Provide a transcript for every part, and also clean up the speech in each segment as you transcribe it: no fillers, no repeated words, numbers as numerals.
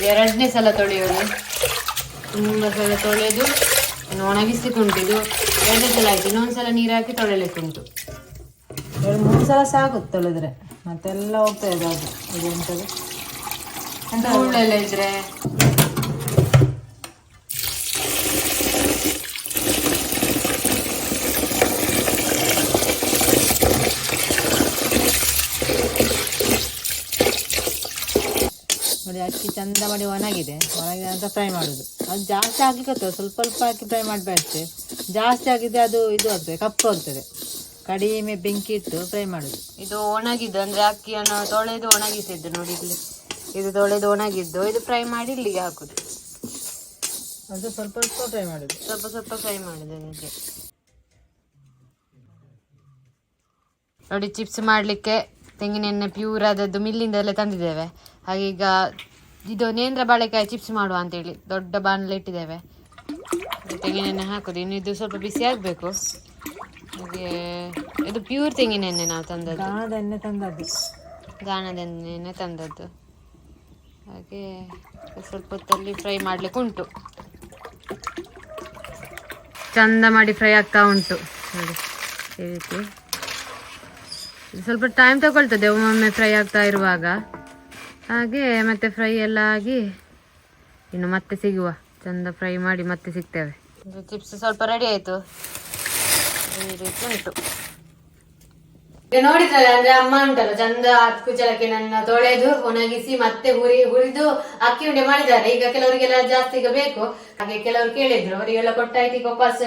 ಎರಡನೇ ಸಲ ತೊಳೆಯೋದು. ತುಂಬ ಸಲ ತೊಳೆದು ಒಣಗಿಸ್ಲಿಕ್ಕುಂಟು. ಇದು ಎರಡನೇ ಸಲ ಆಯ್ತು. ಇನ್ನೊಂದ್ಸಲ ನೀರು ಹಾಕಿ ತೊಳೆಯಲಿಕ್ಕುಂಟು. 2-3 ಸಲ ಸಾಗುತ್ತೆ ತೊಳೆದ್ರೆ, ಮತ್ತೆಲ್ಲ ಹೋಗ್ತಾ ಇದೆ ಅದು. ಇದು ಎಂಥದ್ದು ಅಂತ ಹುಳ್ಳೆಲ್ಲ ಇದ್ರೆ ನೋಡಿ. ಅಕ್ಕಿ ಚಂದ ಮಾಡಿ ಒಣಗಿದೆ ಅಂತ ಫ್ರೈ ಮಾಡೋದು. ಅದು ಜಾಸ್ತಿ ಹಾಕ್ಲಿಕ್ಕೆ ಸ್ವಲ್ಪ ಸ್ವಲ್ಪ ಹಾಕಿ ಫ್ರೈ ಮಾಡಬೇಡ್ತೇವೆ. ಜಾಸ್ತಿ ಆಗಿದ್ರೆ ಅದು ಇದು ಆಗ್ತದೆ, ಕಪ್ಪು ಆಗ್ತದೆ. ಕಡಿಮೆ ಬೆಂಕಿ ಇಟ್ಟು ಫ್ರೈ ಮಾಡೋದು. ಇದು ಒಣಗಿದ್ದು ಅಂದ್ರೆ ಅಕ್ಕಿಯನ್ನು ತೊಳೆದು ಒಣಗಿಸಿದ್ದು ನೋಡಿ. ಇಲ್ಲಿ ಇದು ತೊಳೆದು ಒಣಗಿದ್ದು, ಇದು ಫ್ರೈ ಮಾಡಿ ಇಲ್ಲಿಗೆ ಹಾಕುದು. ಅದು ಸ್ವಲ್ಪ ಸ್ವಲ್ಪ ಫ್ರೈ ಮಾಡೋದು, ಸ್ವಲ್ಪ ಸ್ವಲ್ಪ ಫ್ರೈ ಮಾಡುದು. ಅದಕ್ಕೆ ನೋಡಿ, ಚಿಪ್ಸ್ ಮಾಡಲಿಕ್ಕೆ ತೆಂಗಿನ ಎಣ್ಣೆ ಪ್ಯೂರ್ ಆದದ್ದು ಮಿಲ್ಲಿಂದಲೇ ತಂದಿದ್ದೇವೆ. ಹಾಗೆ ಈಗ ಇದು ನೇಂದ್ರ ಬಾಳೆಕಾಯಿ ಚಿಪ್ಸ್ ಮಾಡುವ ಅಂತೇಳಿ ದೊಡ್ಡ ಬಾಣಲೆ ಇಟ್ಟಿದ್ದೇವೆ. ತೆಂಗಿನ ಎಣ್ಣೆ ಹಾಕೋದು. ಇನ್ನು ಇದು ಸ್ವಲ್ಪ ಬಿಸಿ ಆಗಬೇಕು. ಹಾಗೆ ಇದು ಪ್ಯೂರ್ ತೆಂಗಿನ ಎಣ್ಣೆ ನಾವು ತಂದದ್ದು, ಗಾಣದ ಎಣ್ಣೆ ತಂದದ್ದು. ಹಾಗೆ ಸ್ವಲ್ಪ ಹೊತ್ತಲ್ಲಿ ಫ್ರೈ ಮಾಡ್ಲಿಕ್ಕೆ ಉಂಟು. ಚಂದ ಮಾಡಿ ಫ್ರೈ ಆಗ್ತಾ ಉಂಟು ನೋಡಿ. ಈ ರೀತಿ ಇದು ಸ್ವಲ್ಪ ಟೈಮ್ ತಗೊಳ್ತದೆ ಒಮ್ಮೊಮ್ಮೆ ಫ್ರೈ ಆಗ್ತಾ ಇರುವಾಗ. ಹಾಗೆ ಮತ್ತೆ ಫ್ರೈ ಎಲ್ಲ ಆಗಿ ಇನ್ನು ಮತ್ತೆ ಸಿಗುವ. ಚಂದ ಫ್ರೈ ಮಾಡಿ ಮತ್ತೆ ಸಿಗ್ತೇವೆ. ಚಿಪ್ಸ್ ಸ್ವಲ್ಪ ರೆಡಿ ಆಯ್ತು. ಈ ರೀತಿ ಉಂಟು. ಈಗ ನೋಡಿದ್ರಲ್ಲ, ಅಂದ್ರೆ ಅಮ್ಮ ಉಂಟಲ್ಲ ಚಂದ ಕುಚಲಕ್ಕೆ ನನ್ನ ತೊಳೆದು ಒಣಗಿಸಿ ಮತ್ತೆ ಹುರಿದು ಅಕ್ಕಿ ಉಂಡೆ ಮಾಡಿದ್ದಾರೆ. ಈಗ ಕೆಲವರಿಗೆಲ್ಲ ಜಾಸ್ತಿ ಈಗ ಬೇಕು. ಹಾಗೆ ಕೆಲವರು ಕೇಳಿದ್ರು, ಅವರಿಗೆಲ್ಲ ಕೊಟ್ಟಾಯ್ತು. ಈಗ ವಾಪಸ್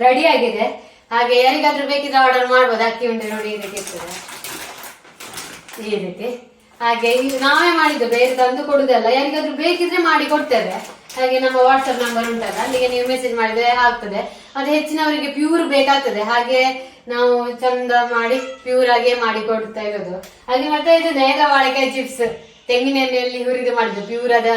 ರೆಡಿ ಆಗಿದೆ. ಹಾಗೆ ಯಾರಿಗಾದ್ರೂ ಬೇಕಿದ್ರೆ ಆರ್ಡರ್ ಮಾಡ್ಬೋದು. ಅಕ್ಕಿ ಉಂಡೆ ನೋಡಿ ಈ ರೀತಿ ಇರ್ತದೆ, ಈ ರೀತಿ. ಹಾಗೆ ನಾವೇ ಮಾಡಿದ್ದು, ಬೇರೆ ತಂದು ಕೊಡುದಲ್ಲ. ಯಾರಿಗಾದ್ರೂ ಬೇಕಿದ್ರೆ ಮಾಡಿ ಕೊಡ್ತೇವೆ. ಹಾಗೆ ನಮ್ಮ ವಾಟ್ಸ್ಆಪ್ ನಂಬರ್ ಉಂಟಲ್ಲ, ಅಲ್ಲಿಗೆ ನೀವು ಮೆಸೇಜ್ ಮಾಡಿದ್ರೆ ಆಗ್ತದೆ. ಅದು ಹೆಚ್ಚಿನವರಿಗೆ ಪ್ಯೂರ್ ಬೇಕಾಗ್ತದೆ. ಹಾಗೆ ನಾವು ಚಂದ ಮಾಡಿ ಪ್ಯೂರ್ ಆಗಿ ಮಾಡಿ ಕೊಡ್ತಾ ಇರೋದು. ಹಾಗೆ ಮತ್ತೆ ಇದು ನೇಂದ್ರ ಬಾಳೆಕಾಯಿ ಚಿಪ್ಸ್ ತೆಂಗಿನ ಎಣ್ಣೆಯಲ್ಲಿ ಹುರಿದು ಮಾಡಿದ್ದು. ಪ್ಯೂರ್ ಆದ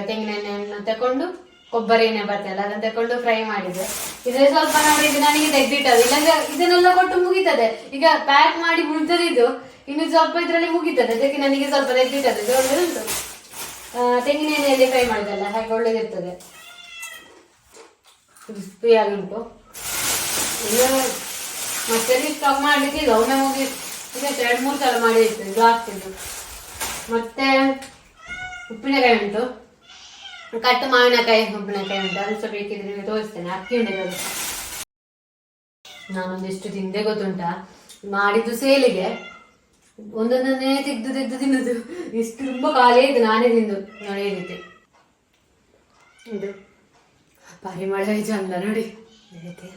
ತೆಂಗಿನ ಎಣ್ಣೆಯನ್ನು ತಕೊಂಡು, ಕೊಬ್ಬರಿ ಎಣ್ಣೆ ಬರ್ತಲ್ಲ ಅದನ್ನ ತಕೊಂಡು ಫ್ರೈ ಮಾಡಿದ್ದು. ಇದ್ರೆ ಸ್ವಲ್ಪ ನೋಡಿ, ಇದು ನನಗೆ ತೆಗ್ದಿಟ್ಟದು. ಇಲ್ಲಾಂದ್ರೆ ಇದನ್ನೆಲ್ಲ ಕೊಟ್ಟು ಮುಗಿತದೆ. ಈಗ ಪ್ಯಾಕ್ ಮಾಡಿ ಮುಗಿದದಿದ್ದು ಇನ್ನು ಸ್ವಲ್ಪ ಇದ್ರಲ್ಲಿ ಮುಗಿತದೆ. ಅದಕ್ಕೆ ನನಗೆ ಸ್ವಲ್ಪ ತೆಗ್ದಿಟ್ಟದು. ಇದು ಒಳ್ಳೆದುಂಟು, ತೆಂಗಿನ ಎಣ್ಣೆಯಲ್ಲಿ ಫ್ರೈ ಮಾಡಿದಲ್ಲ, ಹಾಗೆ ಒಳ್ಳೇದಿರ್ತದೆ. ಕ್ರಿಸ್ಪಿ ಆಗಿ ಉಂಟು. ಇನ್ನು ಮತ್ತೆ ಸ್ಟಾಕ್ ಮಾಡ್ಲಿಕ್ಕೆ ಈಗ ಒಮ್ಮೆ ಮುಗಿ ಈಗ 2-3 ಸಲ ಮಾಡಿ ಇರ್ತದೆ ಜಾಸ್ತಿದು. ಮತ್ತೆ ಉಪ್ಪಿನಕಾಯಿ ಉಂಟು, ಕಟ್ಟು ಮಾವಿನಕಾಯಿ ಉಪ್ಪಿನಕಾಯಿ ಉಂಟು. ಅದು ಸ್ವಲ್ಪ ಬೇಕಿದ್ರೆ ನಿಮಗೆ ತೋರಿಸ್ತೇನೆ. ಅಕ್ಕಿ ಉಂಟು. ನಾನೊಂದಿಷ್ಟು ತಿಂದೆ ಗೊತ್ತುಂಟಾ, ಮಾಡಿದ್ದು ಸೇಲಿಗೆ ಒಂದೊಂದನ್ನೇ ತೆಗ್ದು ತಿನ್ನುದು. ಇಷ್ಟು ತುಂಬಾ ಖಾಲಿ ಇದು ನಾನೇ ತಿಂದು ನೋಡಿ. ಈ ರೀತಿ ಇದು ಪರಿಮಳ ಚಂದ ನೋಡಿ. ಈ ರೀತಿ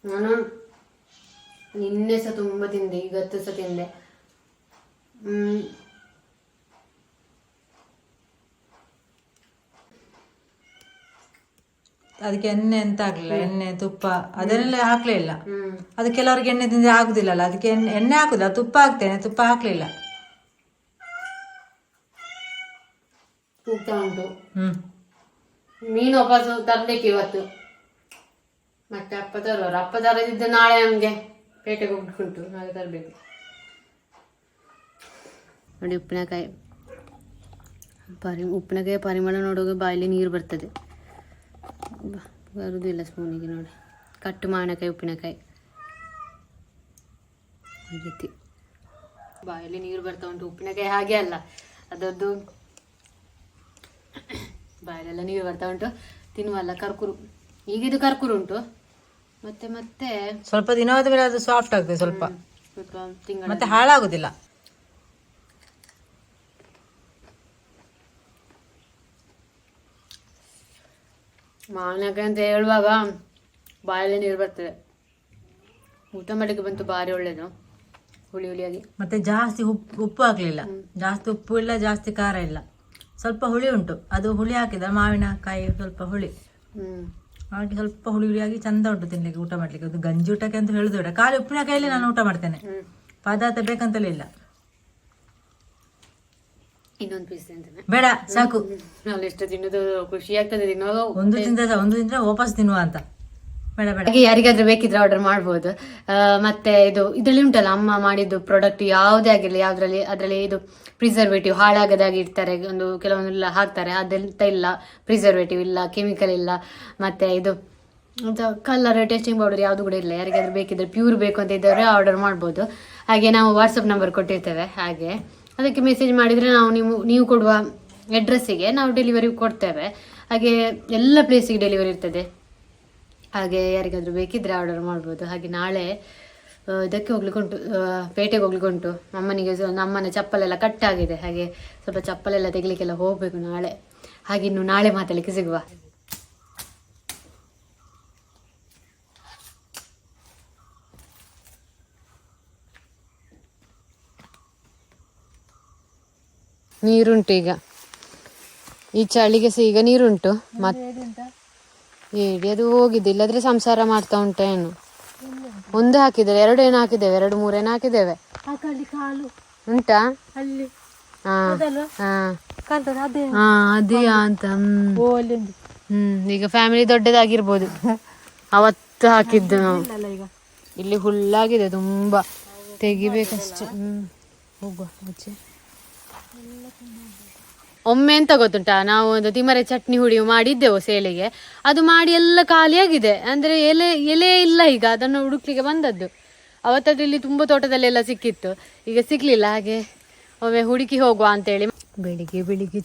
ನಾನು ನಿನ್ನೆ ಸಹ ತುಂಬಾ ತಿಂದೆ, ಇವತ್ತು ಸಹ ತಿಂದೆ. ಅದಕ್ಕೆ ಎಣ್ಣೆ ಎಂತ ಆಗ್ಲಿಲ್ಲ, ಎಣ್ಣೆ ತುಪ್ಪ ಅದನ್ನೆಲ್ಲ ಹಾಕ್ಲೇ ಇಲ್ಲ. ಅದು ಕೆಲವರಿಗೆ ಎಣ್ಣೆ ತಿಂದ್ರೆ ಆಗುದಿಲ್ಲಲ್ಲ, ಅದಕ್ಕೆ ಎಣ್ಣೆ ಹಾಕುದಿಲ್ಲ, ತುಪ್ಪ ಹಾಕ್ತೇನೆ, ತುಪ್ಪ ಹಾಕ್ಲಿಲ್ಲ. ಸೂಕ್ತ ಉಂಟು. ಮೀನು ವಾಪಸ್ ತರ್ಲಿಕ್ಕೆ ಇವತ್ತು. ಮತ್ತೆ ಅಪ್ಪ ತರುವರು. ಅಪ್ಪ ತರದಿದ್ದ ನಾಳೆ ನಮ್ಗೆ ಪೇಟೆಗೆ ಹೋಗ್ಬಿಟ್ಟು ನಾಳೆ ತರಬೇಕು ನೋಡಿ. ಉಪ್ಪಿನಕಾಯಿ ಪರಿಮಳ ನೋಡುವಾಗ ಬಾಯಲ್ಲಿ ನೀರು ಬರ್ತದೆ. ಬರುವುದಿಲ್ಲ ಸ್ಪೂನಿಗೆ ನೋಡಿ. ಕಟ್ಟು ಮಾವಿನಕಾಯಿ ಉಪ್ಪಿನಕಾಯಿ ಈ ರೀತಿ ಬಾಯಲ್ಲಿ ನೀರು ಬರ್ತಾ ಉಂಟು. ಉಪ್ಪಿನಕಾಯಿ ಹಾಗೆ ಅಲ್ಲ, ಅದರದ್ದು ಬಾಯಲ್ಲೆಲ್ಲ ನೀರು ಬರ್ತಾ ಉಂಟು. ತಿನ್ನುವಲ್ಲ ಕರ್ಕುರು. ಈಗಿದು ಕರ್ಕುರು ಉಂಟು. ಮತ್ತೆ ಮತ್ತೆ ಸ್ವಲ್ಪ ದಿನವಾದ ಮೇಲೆ ಅದು ಸಾಫ್ಟ್ ಆಗ್ತದೆ, ಸ್ವಲ್ಪ ತಿಂಗಳ ಮತ್ತೆ ಹಾಳಾಗುದಿಲ್ಲ. ಮಾವಿನಕಾಯಿ ಅಂತ ಹೇಳುವಾಗ ಬಾಯಲ್ಲಿ ನೀರು ಬರ್ತದೆ. ಊಟ ಮಾಡಲಿಕ್ಕೆ ಬಂತು, ಭಾರಿ ಒಳ್ಳೇದು, ಹುಳಿ ಹುಳಿಯಾಗಿ. ಮತ್ತೆ ಜಾಸ್ತಿ ಉಪ್ಪು ಹಾಕ್ಲಿಲ್ಲ, ಜಾಸ್ತಿ ಉಪ್ಪು ಇಲ್ಲ, ಜಾಸ್ತಿ ಖಾರ ಇಲ್ಲ, ಸ್ವಲ್ಪ ಹುಳಿ ಉಂಟು. ಅದು ಹುಳಿ ಹಾಕಿದ ಮಾವಿನಕಾಯಿ ಸ್ವಲ್ಪ ಹುಳಿ ಹಾಗೆ ಸ್ವಲ್ಪ ಹುಳಿ ಹುಳಿಯಾಗಿ ಚಂದ ಉಂಟು ತಿನ್ಲಿಕ್ಕೆ, ಊಟ ಮಾಡ್ಲಿಕ್ಕೆ. ಅದು ಗಂಜಿ ಊಟಕ್ಕೆ ಅಂತ ಹೇಳುದು ಬೇಡ, ಖಾಲಿ ಉಪ್ಪಿನಕಾಯಲ್ಲಿ ನಾನು ಊಟ ಮಾಡ್ತೇನೆ. ಪದಾರ್ಥ ಬೇಕಂತಲೇ ಇಲ್ಲ. ಇನ್ನೊಂದು ಪೀಸ್ ತಿಂತೇನೆ, ಬೇಡ ಸಾಕು. ಅಲ್ಲಿ ಎಷ್ಟು ತಿನ್ನೋದು ಖುಷಿ ಆಗ್ತದೆ ತಿನ್ನೋದು. ಒಂದು ತಿಂದ್ರೆ ವಾಪಸ್ ತಿನ್ನುವ ಅಂತ ಬೇಡ ಬೇಡ. ಹಾಗೆ ಯಾರಿಗಾದ್ರೂ ಬೇಕಿದ್ರೆ ಆರ್ಡರ್ ಮಾಡ್ಬೋದು. ಮತ್ತೆ ಇದರಲ್ಲಿ ಉಂಟಲ್ಲ ಅಮ್ಮ ಮಾಡಿದ್ದು ಪ್ರಾಡಕ್ಟ್ ಯಾವುದೇ ಆಗಿರಲಿ, ಅದರಲ್ಲಿ ಇದು ಪ್ರಿಸರ್ವೇಟಿವ್ ಹಾಳಾಗದಾಗಿ ಇಡ್ತಾರೆ, ಕೆಲವೊಂದೆಲ್ಲ ಹಾಕ್ತಾರೆ, ಅದೆಂತ ಇಲ್ಲ, ಪ್ರಿಸರ್ವೇಟಿವ್ ಇಲ್ಲ, ಕೆಮಿಕಲ್ ಇಲ್ಲ, ಮತ್ತೆ ಇದು ಕಲರ್ ಟೆಸ್ಟಿಂಗ್ ಪೌಡರ್ ಯಾವುದು ಕೂಡ ಇಲ್ಲ. ಯಾರಿಗಾದ್ರೂ ಬೇಕಿದ್ರೆ ಪ್ಯೂರ್ ಬೇಕು ಅಂತ ಇದ್ದವರೆ ಆರ್ಡರ್ ಮಾಡ್ಬೋದು. ಹಾಗೆ ನಾವು ವಾಟ್ಸಪ್ ನಂಬರ್ ಕೊಟ್ಟಿರ್ತೇವೆ, ಹಾಗೆ ಅದಕ್ಕೆ ಮೆಸೇಜ್ ಮಾಡಿದರೆ ನೀವು ಕೊಡುವ ಅಡ್ರೆಸ್ಸಿಗೆ ನಾವು ಡೆಲಿವರಿ ಕೊಡ್ತೇವೆ. ಹಾಗೆ ಎಲ್ಲ ಪ್ಲೇಸಿಗೆ ಡೆಲಿವರಿ ಇರ್ತದೆ. ಹಾಗೆ ಯಾರಿಗಾದ್ರೂ ಬೇಕಿದ್ರೆ ಆರ್ಡರ್ ಮಾಡ್ಬೋದು. ಹಾಗೆ ನಾಳೆ ಇದಕ್ಕೆ ಹೋಗ್ಲಿಕ್ಕುಂಟು, ಪೇಟೆಗೆ ಹೋಗ್ಲಿಕ್ಕುಂಟು. ಅಮ್ಮನ ಚಪ್ಪಲೆಲ್ಲ ಕಟ್ಟಾಗಿದೆ, ಹಾಗೆ ಸ್ವಲ್ಪ ಚಪ್ಪಲೆಲ್ಲ ತೆಗಿಲಿಕ್ಕೆಲ್ಲ ಹೋಗಬೇಕು ನಾಳೆ. ಹಾಗೆ ಇನ್ನು ನಾಳೆ ಮಾತಾಡಲಿಕ್ಕೆ ಸಿಗುವ. ನೀರುಂಟು ಈಗ, ಈ ಚಳಿಗೆ ಸಹ ಈಗ ನೀರುಂಟು. ಏಡಿ ಅದು ಹೋಗಿದೆ, ಇಲ್ಲದ್ರೆ ಸಂಸಾರ ಮಾಡ್ತಾ ಉಂಟ ಏನು. ಒಂದು ಹಾಕಿದ್ದೇವೆ, 2 ಏನು ಹಾಕಿದ್ದೇವೆ, 2-3 ಏನು ಹಾಕಿದ್ದೇವೆ. ಉಂಟಾ ಅದೇ ಅಂತ. ಈಗ ಫ್ಯಾಮಿಲಿ ದೊಡ್ಡದಾಗಿರ್ಬೋದು. ಅವತ್ತು ಹಾಕಿದ್ದು ನಾವು. ಇಲ್ಲಿ ಹುಲ್ಲಾಗಿದೆ ತುಂಬಾ, ತೆಗಿಬೇಕಷ್ಟೆ. ಹೋಗುವ ಆಚೆ. ಒಮ್ಮೆ ಎಂತ ಗೊತ್ತುಂಟಾ, ನಾವು ಒಂದು ತಿಮರೆ ಚಟ್ನಿ ಹುಡಿ ಮಾಡಿದ್ದೆವು ಸೇಲಿಗೆ. ಅದು ಮಾಡಿ ಎಲ್ಲ ಖಾಲಿಯಾಗಿದೆ, ಅಂದ್ರೆ ಎಲೆ ಇಲ್ಲ ಈಗ. ಅದನ್ನು ಹುಡುಕ್ಲಿಕ್ಕೆ ಬಂದದ್ದು. ಅವತ್ತದ್ದು ಇಲ್ಲಿ ತುಂಬ ತೋಟದಲ್ಲೆಲ್ಲ ಸಿಕ್ಕಿತ್ತು, ಈಗ ಸಿಗ್ಲಿಲ್ಲ. ಹಾಗೆ ಒಮ್ಮೆ ಹುಡುಕಿ ಹೋಗುವ ಅಂತೇಳಿ. ಬೆಳಿಗ್ಗೆ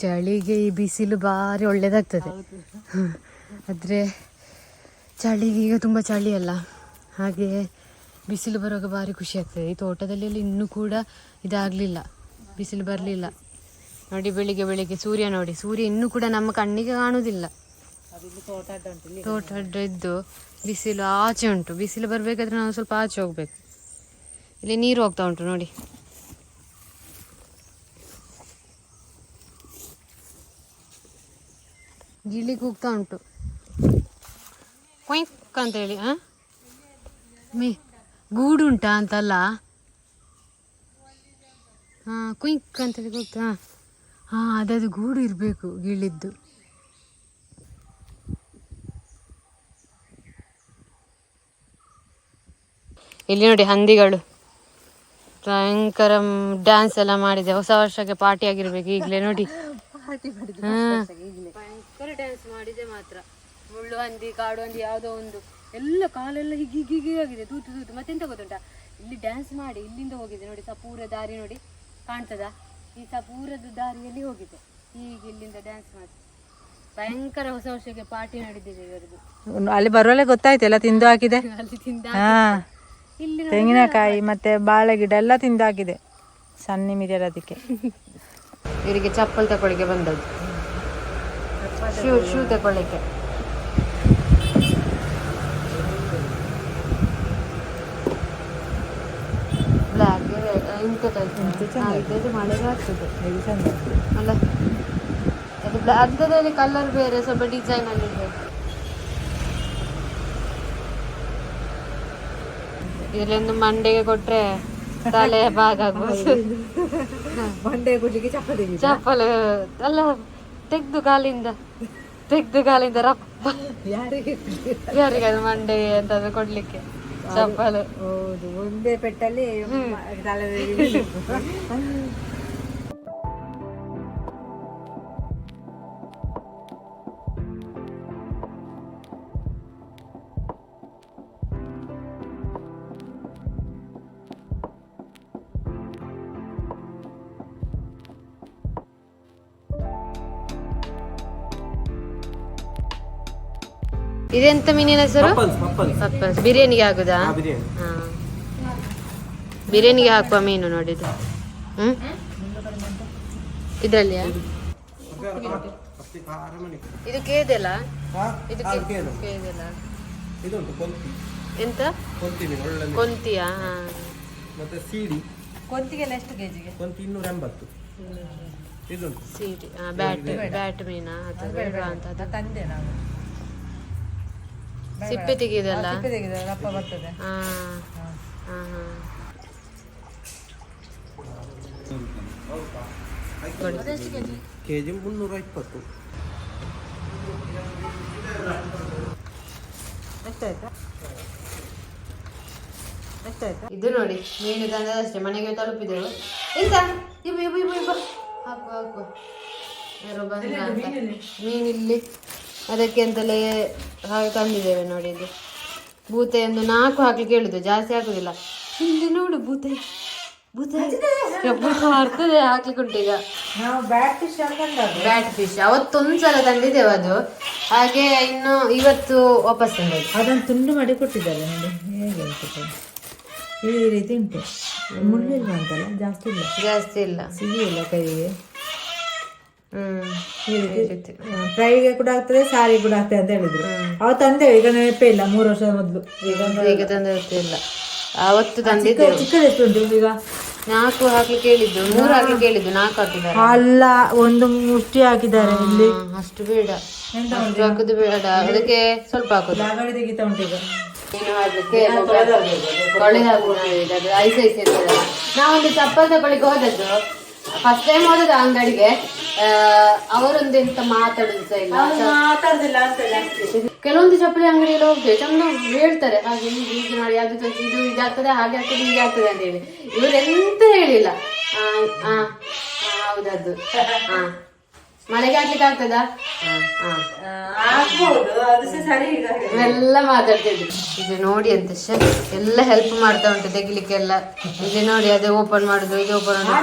ಚಳಿಗೆ ಈ ಬಿಸಿಲು ಭಾರಿ ಒಳ್ಳೇದಾಗ್ತದೆ. ಆದರೆ ಚಳಿಗೆ ಈಗ ತುಂಬ ಚಳಿ ಅಲ್ಲ, ಹಾಗೆ ಬಿಸಿಲು ಬರುವಾಗ ಭಾರಿ ಖುಷಿ ಆಗ್ತದೆ. ಈ ತೋಟದಲ್ಲಿ ಇನ್ನೂ ಕೂಡ ಇದಾಗಲಿಲ್ಲ, ಬಿಸಿಲು ಬರಲಿಲ್ಲ ನೋಡಿ. ಬೆಳಿಗ್ಗೆ ಸೂರ್ಯ ನೋಡಿ, ಸೂರ್ಯ ಇನ್ನೂ ಕೂಡ ನಮ್ಮ ಕಣ್ಣಿಗೆ ಕಾಣುವುದಿಲ್ಲ. ತೋಟ ಅಡ್ಡ ಇದ್ದು ಬಿಸಿಲು ಆಚೆ ಉಂಟು. ಬಿಸಿಲು ಬರಬೇಕಾದ್ರೆ ನಾವು ಸ್ವಲ್ಪ ಆಚೆ ಹೋಗ್ಬೇಕು. ಇಲ್ಲಿ ನೀರು ಹೋಗ್ತಾ ಉಂಟು ನೋಡಿ. ಗಿಳಿ ಕೂಗ್ತಾ ಉಂಟು, ಕೊಯ್ಕ್ ಅಂತ ಹೇಳಿ. ಗೂಡು ಉಂಟಾ ಅಂತಲ್ಲ, ಕುಯ್ಕ್ ಅಂತೇಳಿ ಕೂಗ್ತಾ. ಅದದು ಗೂಡು ಇರಬೇಕು ಗಿಳಿದ್ದು. ಇಲ್ಲಿ ನೋಡಿ ಹಂದಿಗಳು ಭಯಂಕರ ಡ್ಯಾನ್ಸ್ ಎಲ್ಲ ಮಾಡಿದೆ. ಹೊಸ ವರ್ಷಕ್ಕೆ ಪಾರ್ಟಿ ಆಗಿರ್ಬೇಕು ಈಗಲೇ ನೋಡಿ. ಭಯಂಕರ ಡ್ಯಾನ್ಸ್ ಮಾಡಿದೆ ಮಾತ್ರ. ಮುಳ್ಳು ಹಂದಿ, ಕಾಡು ಹಂದಿ, ಯಾವುದೋ ಒಂದು, ಎಲ್ಲ ಕಾಲೆಲ್ಲ ಹೀಗೆ ಆಗಿದೆ, ತೂತು. ಮತ್ತೆಂತ ಗೊತ್ತುಂಟಾ, ಇಲ್ಲಿ ಡ್ಯಾನ್ಸ್ ಮಾಡಿ ಇಲ್ಲಿಂದ ಹೋಗಿದೆ ನೋಡಿ. ಸಪೂರ ದಾರಿ ನೋಡಿ, ಕಾಣ್ತದ? ಈ ಸಪೂರದ ದಾರಿಯಲ್ಲಿ ಹೋಗಿದೆ, ಹೀಗೆ ಇಲ್ಲಿಂದ ಡ್ಯಾನ್ಸ್ ಮಾಡಿ. ಭಯಂಕರ ಹೊಸ ವರ್ಷಕ್ಕೆ ಪಾರ್ಟಿ ನಡೆದಿದೆ ಇವರದು. ಅಲ್ಲಿ ಬರುವಲ್ಲೇ ಗೊತ್ತಾಯ್ತು, ಎಲ್ಲ ತಿಂದು ಹಾಕಿದೆ. ಅಲ್ಲಿ ತಿಂದ ಇಲ್ಲಿ ತೆಂಗಿನಕಾಯಿ ಮತ್ತೆ ಬಾಳೆ ಗಿಡ ಎಲ್ಲ ತಿಂದು ಹಾಕಿದೆ, ಸಣ್ಣ ಮಿರಿಯರ್. ಅದಕ್ಕೆ ಇವರಿಗೆ ಚಪ್ಪಲ್ ತಗೊಳ್ಳಿಕ್ಕೆ ಬಂದದ್ದು, ಶೂ ತಗೊಳ್ಳಿಕ್ಕೆ. ಬ್ಲ್ಯಾಕ್ ಇಂಥ ಟೈಪ್ ಮಳೆಗೆ ಆಗ್ತದೆ ಅಲ್ಲ. ಅದು ಅರ್ಧದಲ್ಲಿ ಕಲರ್ ಬೇರೆ, ಸ್ವಲ್ಪ ಡಿಸೈನ್ ಆಗಿದೆ. ಇದರಲ್ಲೊಂದು ಮಂಡೆಗೆ ಕೊಟ್ರೆ ತಲೆ ಭಾಗ ಆಗ್ಬೋದು. ಮಂಡೆ ಕೊಡ್ಲಿಕ್ಕೆ ಚಪ್ಪಲ್ ಅಲ್ಲ, ತೆಗ್ದು ಕಾಲಿಂದ ರಪ್ಪ. ಯಾರಿಗಾದ್ರು ಮಂಡೆ ಎಂತಾದ್ರು ಕೊಡ್ಲಿಕ್ಕೆ ಚಪ್ಪಲು. ಹೌದು, ಒಂದೇ ಪೆಟ್ಟಲ್ಲಿ ಇದೆಂತ ಮೀನಿನ ಹೆಸರು? ಪಪ್ಪಲ್ಸ್. ಬಿರಿಯಾನಿಗೆ ಹಾಕುದಾ? ಬಿರಿಯಾನಿಗೆ ಹಾಕುವ ಮೀನು ನೋಡಿದ್ದು. ಇದ್ರಲ್ಲಿಯಾ? ಇದು ಕೇದೆಲ್ಲ? ಇದು ಕೇದೆಲ್ಲ ಎಂತ? ಕೊಂತಿಯಾ? ಕೊಂತಿಗೆಲ್ಲ ಎಷ್ಟು ಕೆಜಿಗೆ? ಕೊಂತಿ 280. ಸೀಡಿ ಬ್ಯಾಟ್ ಮೀನಾ ಅಂತ ತಂದೆ ನಾವು. ಸಿಪ್ಪೆ ತೆಗೆದಲ್ಲ, ರಪ್ಪ ಬರ್ತದೆ. ಕೆಜಿ 320. ಇದು ನೋಡಿ ಮೀನು ತಂದದಷ್ಟೇ, ಮನೆಗೆ ತಲುಪಿದೆವು. ಎಂತ ಇಬ್ಬ ಹಾಕು ಹಾಕು, ಯಾರೋ ಬಂದ ಅಂತ. ಮೀನಿಲ್ಲಿ ಅದಕ್ಕೆ ಅಂತಲೇ ಹಾಗೆ ತಂದಿದ್ದೇವೆ ನೋಡಿ. ಇದು ಬೂತೆ ಒಂದು 4 ಹಾಕ್ಲಿಕ್ಕೆ ಹೇಳುದು, ಜಾಸ್ತಿ ಹಾಕುದಿಲ್ಲ. ಇಲ್ಲಿ ನೋಡು ಬೂತೆ ಬರ್ತದೆ ಹಾಕ್ಲಿಕ್ಕೆ ಉಂಟು ಈಗ. ನಾವು ಬ್ಯಾಟ್ ಫಿಶ್ ಅವತ್ತೊಂದ್ಸಲ ತಂದಿದ್ದೇವೆ ಅದು, ಹಾಗೆ ಇನ್ನು ಇವತ್ತು ವಾಪಸ್ ತಂದದ್ದು. ಅದನ್ನು ತುಂಡು ಮಾಡಿ ಕೊಟ್ಟಿದ್ದಾರೆ ನೋಡಿ, ಹೇಗೆ ಈ ರೀತಿ ಉಂಟು. ಮುಳ್ಳಿಲ್ಲ ಅಂತಲ್ಲ, ಜಾಸ್ತಿ ಇಲ್ಲ ಸಿಗಿಲ್ಲ ಕೈಗೆ. ಈ ರೀತಿ ಫ್ರೈಗೆ ಕೂಡ ಆಗ್ತದೆ, ಸಾರಿ ಕೂಡ ಆಗ್ತದೆ ಅಂತ ಹೇಳಿದ್ರು. ಅವತ್ತು ತಂದೇವೆ, ಈಗ ನೆನಪೇ ಇಲ್ಲ. 3 ವರ್ಷದ ಮೊದಲು. ಈಗ ತಂದ ಗೊತ್ತಿಲ್ಲ, ಅವತ್ತು ತಂದಿದ್ದೇವೆ. ಚಿಕ್ಕದೆಷ್ಟು ಉಂಟು ಈಗ? 4 ಹಾಕ್ಲಿಕ್ಕೆ ಹೇಳಿದ್ದು, 3 ಹಾಕ್ಲಿಕ್ಕೆ ಹೇಳಿದ್ದು, 4 ಹಾಕಿದ್ದಾರೆ. ಅಲ್ಲ, ಒಂದು ಮುಷ್ಟಿ ಹಾಕಿದ್ದಾರೆ ಇಲ್ಲಿ. ಅಷ್ಟು ಬೇಡ, ಅಷ್ಟು ಹಾಕುದು ಬೇಡ, ಅದಕ್ಕೆ ಸ್ವಲ್ಪ ಹಾಕುದು. ಗಾಡಿ ತೆಗಿತಾ ಉಂಟು ಈಗ. ಏನು ಹಾಕ್ಲಿಕ್ಕೆ ಕೊಳೆ ಹಾಕುದು. ಐಸ್ ಇರ್ತದೆ. ನಾವೊಂದು ಚಪ್ಪಲ್ ತಗೊಳ್ಳಿಕ್ಕೆ ಹೋದದ್ದು, ಫಸ್ಟ್ ಟೈಮ್ ಹೋದದ್ದು ಅಂಗಡಿಗೆ. ಅವರೊಂದು ಎಂತ ಮಾತಾಡುದು ಸಹ ಇಲ್ಲ, ಮಾತಾಡುದಿಲ್ಲ. ಕೆಲವೊಂದು ಚಪ್ಪಲಿ ಅಂಗಡಿಯಲ್ಲಿ ಹೋಗ್ತೇವೆ, ಚಂದ ಹೇಳ್ತಾರೆ ಹಾಗೆ ಹೀಗೆ ಮಾಡಿ, ಅದು ಇದು ಇದಾಗ್ತದೆ, ಹಾಗೆ ಆಗ್ತದೆ, ಹೀಗೆ ಆಗ್ತದೆ ಅಂತ ಹೇಳಿ. ಇವರೆಂತ ಹೇಳಿಲ್ಲ. ಹೌದದ್ದು ಮಳೆಗೆ ಹಾಕ್ಲಿಕ್ಕೆ ಆಗ್ತದಾ, ಇವೆಲ್ಲ ಮಾತಾಡ್ತಿದ್ರು. ಇದು ನೋಡಿ ಅಂತ ಎಲ್ಲ ಹೆಲ್ಪ್ ಮಾಡ್ತಾ ಉಂಟು ತೆಗಿಲಿಕ್ಕೆಲ್ಲ. ಇದು ನೋಡಿ, ಅದೇ ಓಪನ್ ಮಾಡುದು, ಇದು ಓಪನ್ ಮಾಡುದು.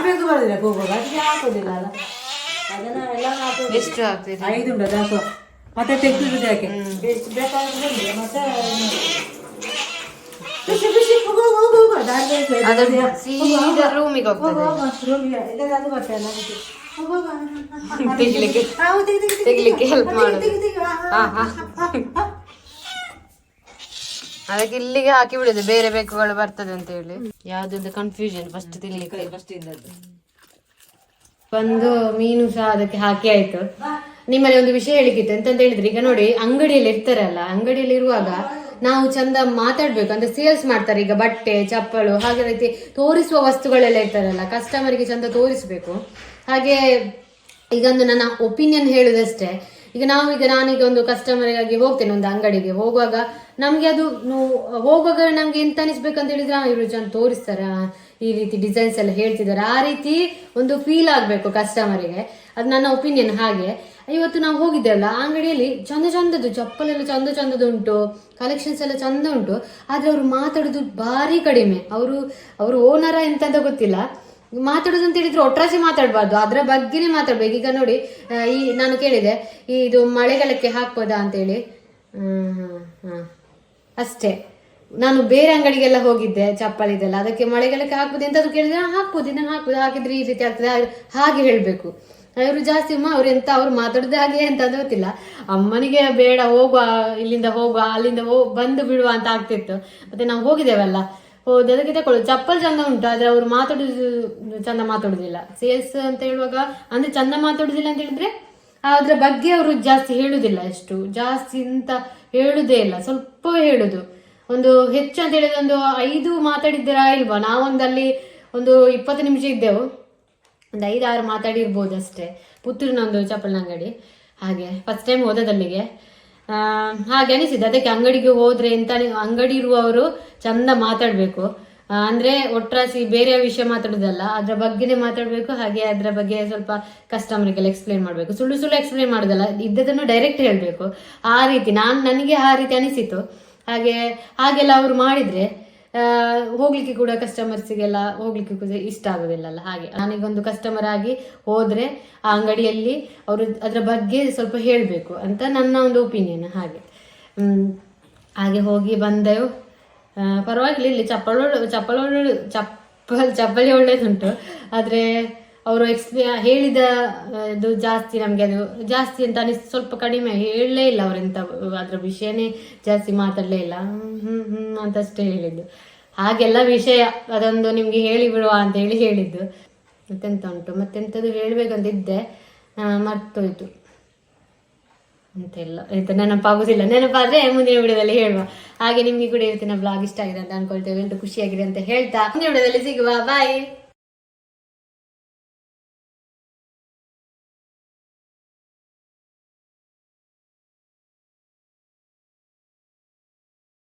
ಎಷ್ಟು ಆಗ್ತದೆ? 5 ಉಂಟು ಮತ್ತೆ ತೆಗ್ದು ಯಾಕೆ ಮತ್ತೆ ಸೀದಾ ರೂಮಿಗೆ ಹೋಗ್ತದೆ. ತೆಗಿಲಿಕ್ಕೆ ಹೆಲ್ಪ್ ಮಾಡುದು. ಅದಕ್ಕೆ ಇಲ್ಲಿಗೆ ಹಾಕಿ ಬಿಡುದು, ಬೇರೆ ಬೇಕುಗಳು ಬರ್ತದೆ ಅಂತ ಹೇಳಿ. ಯಾವ್ದೊಂದು ಕನ್ಫ್ಯೂಷನ್ ಫಸ್ಟ್ ತಿನ್ಲಿಕ್ಕೆ. ಬಂದು ಮೀನು ಸಹ ಅದಕ್ಕೆ ಹಾಕಿ ಆಯ್ತು. ನಿಮ್ಮಲ್ಲಿ ಒಂದು ವಿಷಯ ಹೇಳಿಕ್ಕಿತ್ತು, ಎಂತಂತ ಹೇಳಿದ್ರೆ, ಈಗ ನೋಡಿ ಅಂಗಡಿಯಲ್ಲಿ ಇರ್ತಾರಲ್ಲ, ಅಂಗಡಿಯಲ್ಲಿ ಇರುವಾಗ ನಾವು ಚಂದ ಮಾತಾಡ್ಬೇಕು. ಅಂದ್ರೆ ಸೇಲ್ಸ್ ಮಾಡ್ತಾರೆ ಈಗ ಬಟ್ಟೆ, ಚಪ್ಪಲು, ಹಾಗೆ ರೀತಿ ತೋರಿಸುವ ವಸ್ತುಗಳೆಲ್ಲ ಇರ್ತಾರಲ್ಲ, ಕಸ್ಟಮರ್ಗೆ ಚಂದ ತೋರಿಸ್ಬೇಕು. ಹಾಗೆ ಈಗ ಒಂದು ನನ್ನ ಒಪಿನಿಯನ್ ಹೇಳುದಷ್ಟೇ. ಈಗ ನಾನೀಗ ಒಂದು ಕಸ್ಟಮರಿಗಾಗಿ ಹೋಗ್ತೇನೆ, ಒಂದು ಅಂಗಡಿಗೆ ಹೋಗುವಾಗ ನಮ್ಗೆ ಅದು ಹೋಗುವಾಗ ನಮ್ಗೆ ಎಂತ ಅನಿಸ್ಬೇಕಂತ ಹೇಳಿದ್ರೆ, ಇವರು ಚಂದ ತೋರಿಸ್ತಾರ, ಈ ರೀತಿ ಡಿಸೈನ್ಸ್ ಎಲ್ಲ ಹೇಳ್ತಿದ್ದಾರೆ, ಆ ರೀತಿ ಒಂದು ಫೀಲ್ ಆಗ್ಬೇಕು ಕಸ್ಟಮರಿಗೆ. ಅದು ನನ್ನ ಒಪಿನಿಯನ್. ಹಾಗೆ ಇವತ್ತು ನಾವು ಹೋಗಿದ್ದೇವಲ್ಲ ಆ ಅಂಗಡಿಯಲ್ಲಿ ಚಂದದ್ದು ಚಪ್ಪಲೆಲ್ಲ ಚಂದದ್ದು ಉಂಟು, ಕಲೆಕ್ಷನ್ಸ್ ಎಲ್ಲ ಚಂದ ಉಂಟು. ಆದ್ರೆ ಅವ್ರು ಮಾತಾಡೋದು ಭಾರಿ ಕಡಿಮೆ. ಅವರು ಓನರ ಎಂತ ಗೊತ್ತಿಲ್ಲ. ಮಾತಾಡೋದು ಅಂತ ಹೇಳಿದ್ರೆ ಒಟ್ರಾಸಿ ಮಾತಾಡ್ಬಾರ್ದು, ಅದ್ರ ಬಗ್ಗೆನೇ ಮಾತಾಡ್ಬೇಕು. ಈಗ ನೋಡಿ, ನಾನು ಕೇಳಿದೆ ಇದು ಮಳೆಗಾಲಕ್ಕೆ ಹಾಕ್ಬೋದಾ ಅಂತೇಳಿ. ಅಷ್ಟೇ. ನಾನು ಬೇರೆ ಅಂಗಡಿಗೆಲ್ಲ ಹೋಗಿದ್ದೆ ಚಪ್ಪಲಿದೆಲ್ಲ, ಅದಕ್ಕೆ ಮಳೆಗಾಲಕ್ಕೆ ಹಾಕ್ಬೋದು ಎಂತಾದ್ರು ಕೇಳಿದ್ರೆ ಹಾಕ್ಬೋದು, ಇದನ್ನ ಹಾಕ್ಬೋದು, ಹಾಕಿದ್ರೆ ಈ ರೀತಿ ಆಗ್ತದೆ ಹಾಗೆ ಹೇಳ್ಬೇಕು. ಇವರು ಜಾಸ್ತಿ ಅವ್ರು ಮಾತಾಡೋದೇ ಹಾಗೆ ಅಂತ ಗೊತ್ತಿಲ್ಲ. ಅಮ್ಮನಿಗೆ ಬೇಡ, ಹೋಗುವ, ಇಲ್ಲಿಂದ ಹೋಗುವ, ಅಲ್ಲಿಂದ ಬಂದು ಬಿಡುವ ಅಂತ ಆಗ್ತಿತ್ತು. ಮತ್ತೆ ನಾವು ಹೋಗಿದ್ದೇವಲ್ಲ, ಅದಕ್ಕೆ ತಕೊಳ್ಳೋದು. ಚಪ್ಪಲ್ ಚಂದ ಉಂಟು, ಆದ್ರೆ ಅವ್ರು ಚಂದ ಮಾತಾಡುದಿಲ್ಲ. ಸೇಲ್ಸ್ ಅಂತ ಹೇಳುವಾಗ ಅಂದ್ರೆ ಚಂದ ಮಾತಾಡುದಿಲ್ಲ ಅಂತ ಹೇಳಿದ್ರೆ ಅದ್ರ ಬಗ್ಗೆ ಅವರು ಜಾಸ್ತಿ ಹೇಳುದಿಲ್ಲ. ಎಷ್ಟು ಜಾಸ್ತಿ ಅಂತ ಹೇಳುದೇ ಇಲ್ಲ, ಸ್ವಲ್ಪ ಹೇಳುದು. ಒಂದು ಹೆಚ್ಚು ಅಂತ ಹೇಳಿದ್ರೆ ಒಂದು 5 ಮಾತಾಡಿದ್ದೀರಾ ಇಲ್ವಾ? ನಾವೊಂದಲ್ಲಿ ಒಂದು 20 ನಿಮಿಷ ಇದ್ದೆವು, ಒಂದು 5-6 ಮಾತಾಡಿರ್ಬೋದು ಅಷ್ಟೇ. ಪುತ್ತೂರಿನ ಒಂದು ಚಪ್ಪಲಿನ ಅಂಗಡಿ. ಹಾಗೆ ಫಸ್ಟ್ ಟೈಮ್ ಹೋದದಲ್ಲಿಗೆ ಹಾಗೆ ಅನಿಸಿದೆ. ಅದಕ್ಕೆ ಅಂಗಡಿಗೆ ಹೋದ್ರೆ ಎಂತ, ಅಂಗಡಿ ಇರುವವರು ಚಂದ ಮಾತಾಡ್ಬೇಕು. ಅಂದ್ರೆ ಒಟ್ರಾಸಿ ಬೇರೆ ವಿಷಯ ಮಾತಾಡೋದಲ್ಲ, ಅದ್ರ ಬಗ್ಗೆನೇ ಮಾತಾಡ್ಬೇಕು. ಹಾಗೆ ಅದ್ರ ಬಗ್ಗೆ ಸ್ವಲ್ಪ ಕಸ್ಟಮರ್ಗೆಲ್ಲ ಎಕ್ಸ್ಪ್ಲೈನ್ ಮಾಡ್ಬೇಕು. ಸುಳ್ಳು ಎಕ್ಸ್ಪ್ಲೈನ್ ಮಾಡೋದಲ್ಲ, ಇದ್ದದನ್ನು ಡೈರೆಕ್ಟ್ ಹೇಳ್ಬೇಕು. ಆ ರೀತಿ ನನಗೆ ಆ ರೀತಿ ಅನಿಸಿತು. ಹಾಗೆಲ್ಲ ಅವರು ಮಾಡಿದ್ರೆ ಹೋಗ್ಲಿಕ್ಕೆ ಕೂಡ ಕಸ್ಟಮರ್ಸಿಗೆಲ್ಲ ಹೋಗ್ಲಿಕ್ಕೆ ಕೂಡ ಇಷ್ಟ ಆಗೋದಿಲ್ಲಲ್ಲ. ಹಾಗೆ ನಾನೀಗೊಂದು ಕಸ್ಟಮರ್ ಆಗಿ ಹೋದ್ರೆ ಆ ಅಂಗಡಿಯಲ್ಲಿ ಅವರು ಅದ್ರ ಬಗ್ಗೆ ಸ್ವಲ್ಪ ಹೇಳಬೇಕು ಅಂತ ನನ್ನ ಒಂದು ಒಪಿನಿಯನ್. ಹಾಗೆ ಹೋಗಿ ಬಂದೆವು. ಪರವಾಗಿಲ್ಲ, ಇಲ್ಲಿ ಚಪ್ಪಲಿ ಒಳ್ಳೇದುಂಟು. ಆದರೆ ಅವರು ಹೇಳಿದ ಇದು ಜಾಸ್ತಿ, ನಮಗೆ ಅದು ಜಾಸ್ತಿ ಅಂತ ಸ್ವಲ್ಪ ಕಡಿಮೆ ಹೇಳಲೇ ಇಲ್ಲ. ಅವರೆಂತ ಅದ್ರ ವಿಷಯನೇ ಜಾಸ್ತಿ ಮಾತಾಡಲೇ ಇಲ್ಲ, ಅಂತಷ್ಟೇ ಹೇಳಿದ್ದು. ಹಾಗೆಲ್ಲ ವಿಷಯ ಅದೊಂದು ನಿಮ್ಗೆ ಹೇಳಿ ಬಿಡುವ ಅಂತ ಹೇಳಿದ್ದು. ಮತ್ತೆಂತ ಉಂಟು, ಮತ್ತೆಂಥದ್ದು ಹೇಳ್ಬೇಕಂತ ಇದ್ದೆ, ಮರ್ತೋಯ್ತು. ಅಂತೆಲ್ಲ ನೆನಪಾಗುದಿಲ್ಲ. ನೆನಪಾದ್ರೆ ಮುಂದಿನ ವಿಡಿಯೋದಲ್ಲಿ ಹೇಳುವ. ಹಾಗೆ ನಿಮ್ಗೆ ಕೂಡ ಇವತ್ತಿನ ಬ್ಲಾಗ್ ಇಷ್ಟ ಆಗಿದೆ ಅಂತ ಅನ್ಕೊಳ್ತೇವೆ, ಖುಷಿಯಾಗಿದೆ ಅಂತ ಹೇಳ್ತಾ ಮುಂದಿನ ವಿಡಿಯೋದಲ್ಲಿ ಸಿಗುವ. ಬಾಯ್.